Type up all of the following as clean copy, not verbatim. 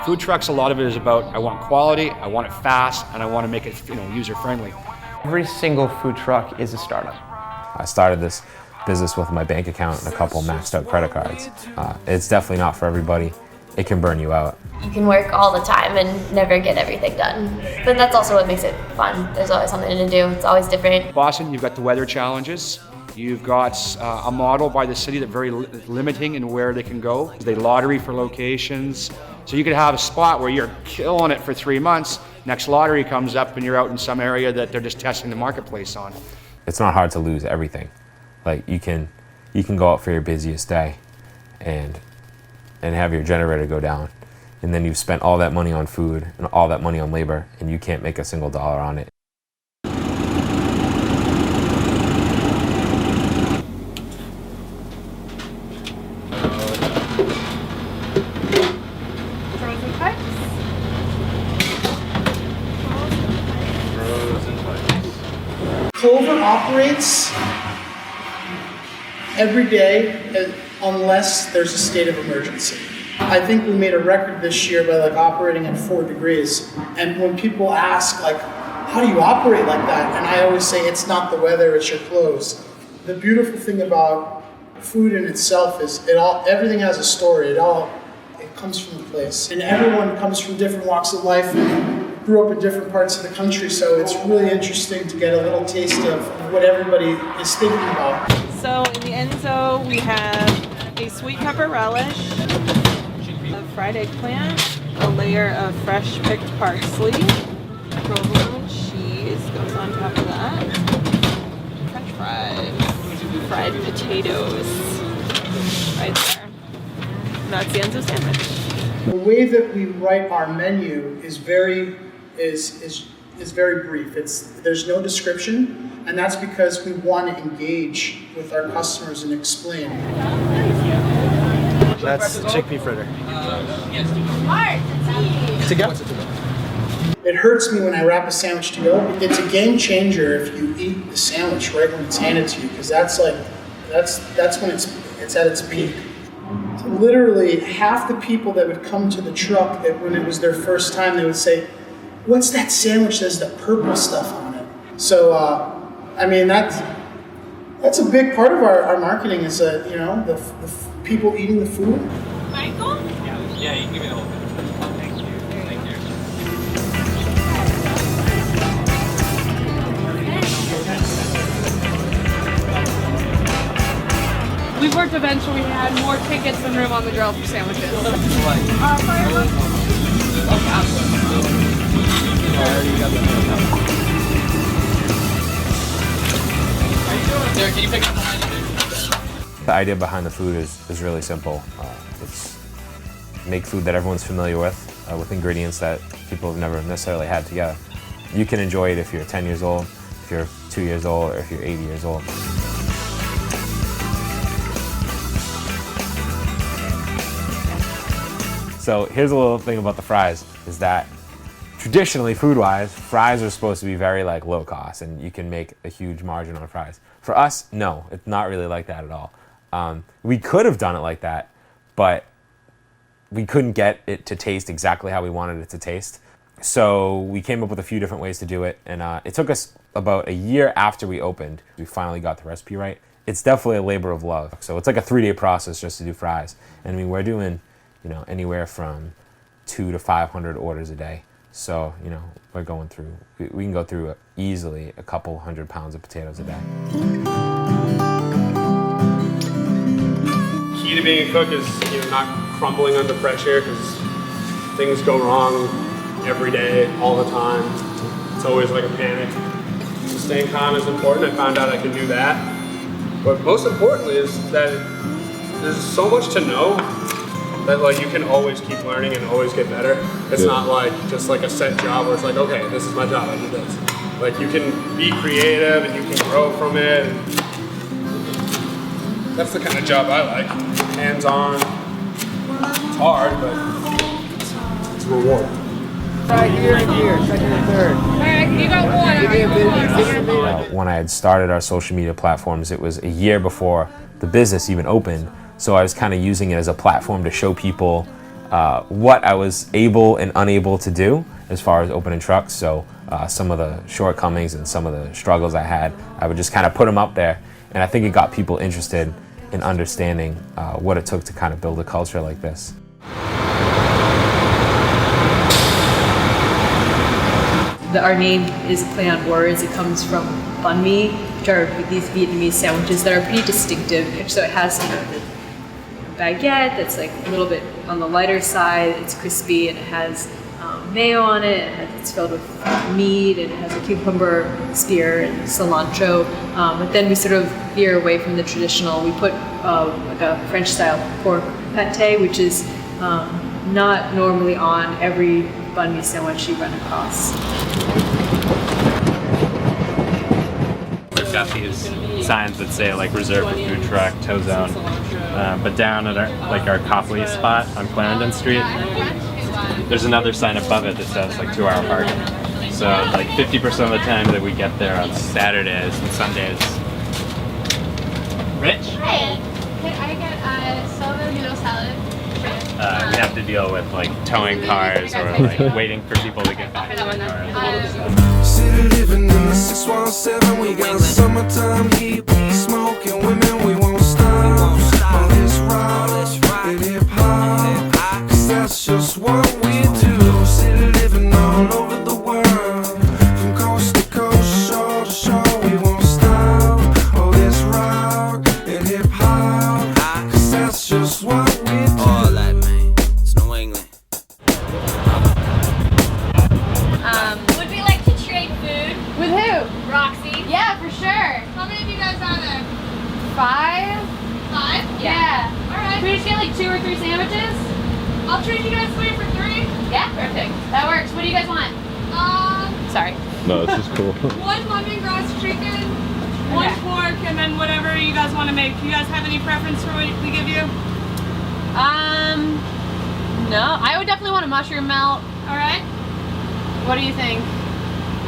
Food trucks, a lot of it is about, I want quality, I want it fast, and I want to make it, user-friendly. Every single food truck is a startup. I started this business with my bank account and a couple maxed out credit cards. It's definitely not for everybody. It can burn you out. You can work all the time and never get everything done. But that's also what makes it fun. There's always something to do. It's always different. Boston, you've got the weather challenges. You've got a model by the city that's very limiting in where they can go. They lottery for locations. So you could have a spot where you're killing it for 3 months. Next lottery comes up and you're out in some area that they're just testing the marketplace on. It's not hard to lose everything. Like you can go out for your busiest day and have your generator go down. And then you've spent all that money on food and all that money on labor and you can't make a single dollar on it. Clover operates every day unless there's a state of emergency. I think we made a record this year by operating at 4 degrees. And when people ask how do you operate like that? And I always say it's not the weather, it's your clothes. The beautiful thing about food in itself is everything has a story. It comes from a place. And everyone comes from different walks of life and grew up in different parts of the country, so it's really interesting to get a little taste of what everybody is thinking about. So in the Enzo, we have a sweet pepper relish, a fried eggplant, a layer of fresh picked parsley, provolone cheese goes on top of that, French fries, fried potatoes, right there. And that's the Enzo sandwich. The way that we write our menu is very brief. There's no description, and that's because we want to engage with our customers and explain. That's chickpea fritter. To go? It hurts me when I wrap a sandwich to go. It's a game changer if you eat the sandwich right when it's handed to you, because that's when it's at its peak. Literally half the people that would come to the truck that when it was their first time, they would say, "What's that sandwich that has the purple stuff on it?" So, that's a big part of our marketing is the people eating the food. Michael? Yeah, you can give me the whole thing. Thank you. Thank you. We've worked events where we had more tickets than room on the grill for sandwiches. Derek, can you pick up behind you? The idea behind the food is really simple. It's make food that everyone's familiar with ingredients that people have never necessarily had together. You can enjoy it if you're 10 years old, if you're 2 years old, or if you're 80 years old. So here's a little thing about the fries, is that traditionally, food-wise, fries are supposed to be very low cost and you can make a huge margin on fries. For us, no, it's not really like that at all. We could have done it like that, but we couldn't get it to taste exactly how we wanted it to taste. So we came up with a few different ways to do it, and it took us about a year after we opened. We finally got the recipe right. It's definitely a labor of love. So it's like a 3-day process just to do fries. And I mean, we're doing anywhere from 200 to 500 orders a day. So, we're going through, we can go through easily a couple 100 pounds of potatoes a day. Key to being a cook is not crumbling under pressure, because things go wrong every day, all the time. It's always like a panic. So staying calm is important. I found out I can do that. But most importantly is that there's so much to know that you can always keep learning and always get better. It's not just a set job where it's okay, this is my job, I do this. You can be creative and you can grow from it. That's the kind of job I like. Hands-on. It's hard, but it's a reward. Right here, second and third. Alright, you got one. When I had started our social media platforms, it was a year before the business even opened. So I was kind of using it as a platform to show people what I was able and unable to do as far as opening trucks. So some of the shortcomings and some of the struggles I had, I would just kind of put them up there. And I think it got people interested in understanding what it took to kind of build a culture like this. Our name is a play on words. It comes from banh mi, which are these Vietnamese sandwiches that are pretty distinctive. So it has the baguette that's like a little bit on the lighter side. It's crispy and it has mayo on it. It's filled with meat and it has a cucumber spear and cilantro. But then we sort of veer away from the traditional. We put like a French-style pork pate, which is not normally on every banh mi sandwich you run across. We've got these signs that say like reserved for food truck, tow zone, but down at our coffee spot on Clarendon Street, there's another sign above it that says like 2-hour parking. So like 50% of the time that we get there on Saturdays and Sundays. Rich? Hey, can I get a soda noodle salad? We have to deal with like towing cars or like waiting for people to get back to their cars. City living in the 617, we got summertime heat, we smoking women, we won't stop. On this ride, and hip hop, 'cause that's just what we do. City living all over the world, from coast to coast, shore to shore, we won't stop. All this rock and hip hop, 'cause that's just what we do. All that, man, it's New England. Would we like to trade food? With who? Roxy? Yeah, for sure. How many of you guys are there? 5? 5? Yeah. Alright. Can we just get like 2 or 3 sandwiches? I'll trade you guys 3 for 3. Yeah, perfect. That works. What do you guys want? Sorry. No, this is cool. 1 lemongrass chicken, 1 pork, and then whatever you guys want to make. Do you guys have any preference for what we give you? No. I would definitely want a mushroom melt. Alright. What do you think?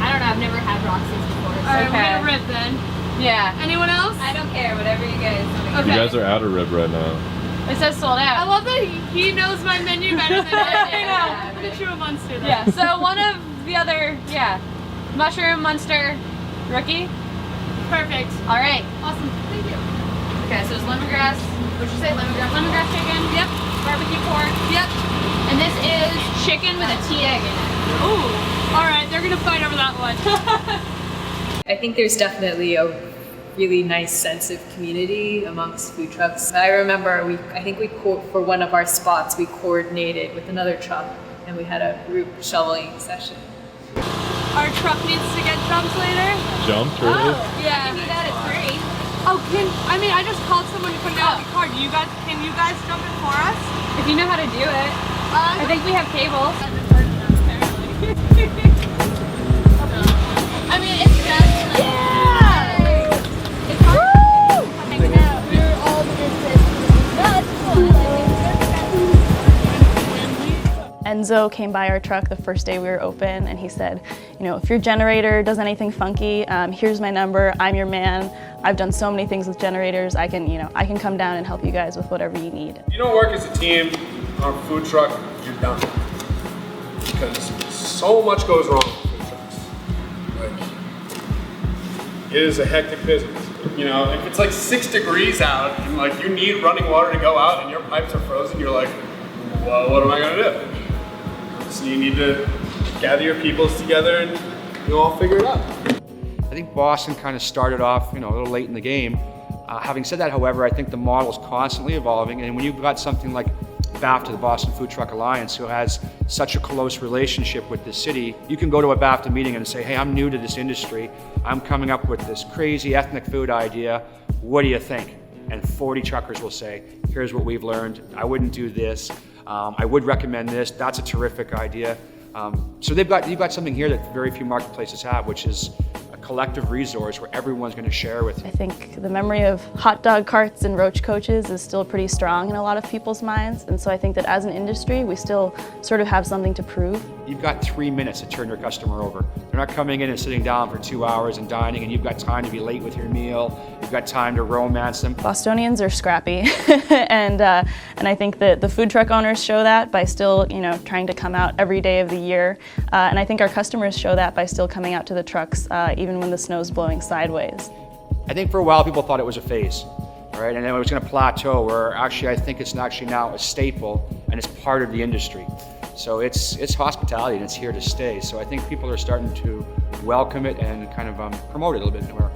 I don't know, I've never had Roxy's before. Okay. Alright, we're gonna rip then. Yeah. Anyone else? I don't care. Whatever you guys want. Okay. You guys are out of rib right now. It says sold I out. love that he knows my menu better than I know. Look at you a monster then. Yeah. So one of the other, mushroom, Munster, rookie. Perfect. All right. Awesome. Thank you. Okay. So it's lemongrass. What'd you say? Lemongrass chicken. Yep. Barbecue pork. Yep. And this is chicken with a tea egg in it. Ooh. Alright, they're gonna fight over that one. I think there's definitely a really nice sense of community amongst food trucks. I remember for one of our spots we coordinated with another truck and we had a group shoveling session. Our truck needs to get jumped later. Jumped, really? Yeah. I can do that at 3. Oh, I just called someone to put it out in the car. Can you guys jump it for us? If you know how to do it. I think we have cables. I mean, it's just like, it's hard. Hanging out. We're all the Enzo came by our truck the first day we were open and he said, if your generator does anything funky, here's my number, I'm your man. I've done so many things with generators, I can come down and help you guys with whatever you need. If you don't work as a team on a food truck, you're done. Because so much goes wrong with food trucks. Like, it is a hectic business. If it's like 6 degrees out and like you need running water to go out and your pipes are frozen, you're like, well, what am I gonna do? So you need to gather your peoples together and you all figure it out. I think Boston kind of started off, a little late in the game. Having said that, however, I think the model is constantly evolving, and when you've got something like BAFTA, the Boston Food Truck Alliance, who has such a close relationship with the city, you can go to a BAFTA meeting and say, hey, I'm new to this industry. I'm coming up with this crazy ethnic food idea. What do you think? And 40 truckers will say, here's what we've learned. I wouldn't do this. I would recommend this. That's a terrific idea. So you've got something here that very few marketplaces have, which is a collective resource where everyone's going to share with you. I think the memory of hot dog carts and roach coaches is still pretty strong in a lot of people's minds, and so I think that as an industry, we still sort of have something to prove. You've got 3 minutes to turn your customer over. They're not coming in and sitting down for 2 hours and dining, and you've got time to be late with your meal. You've got time to romance them. Bostonians are scrappy, and I think that the food truck owners show that by still, trying to come out every day of the year, and I think our customers show that by still coming out to the trucks, even when the snow's blowing sideways. I think for a while people thought it was a phase, right? And then it was going to plateau, where actually I think it's actually now a staple and it's part of the industry. So it's hospitality and it's here to stay. So I think people are starting to welcome it and kind of promote it a little bit more.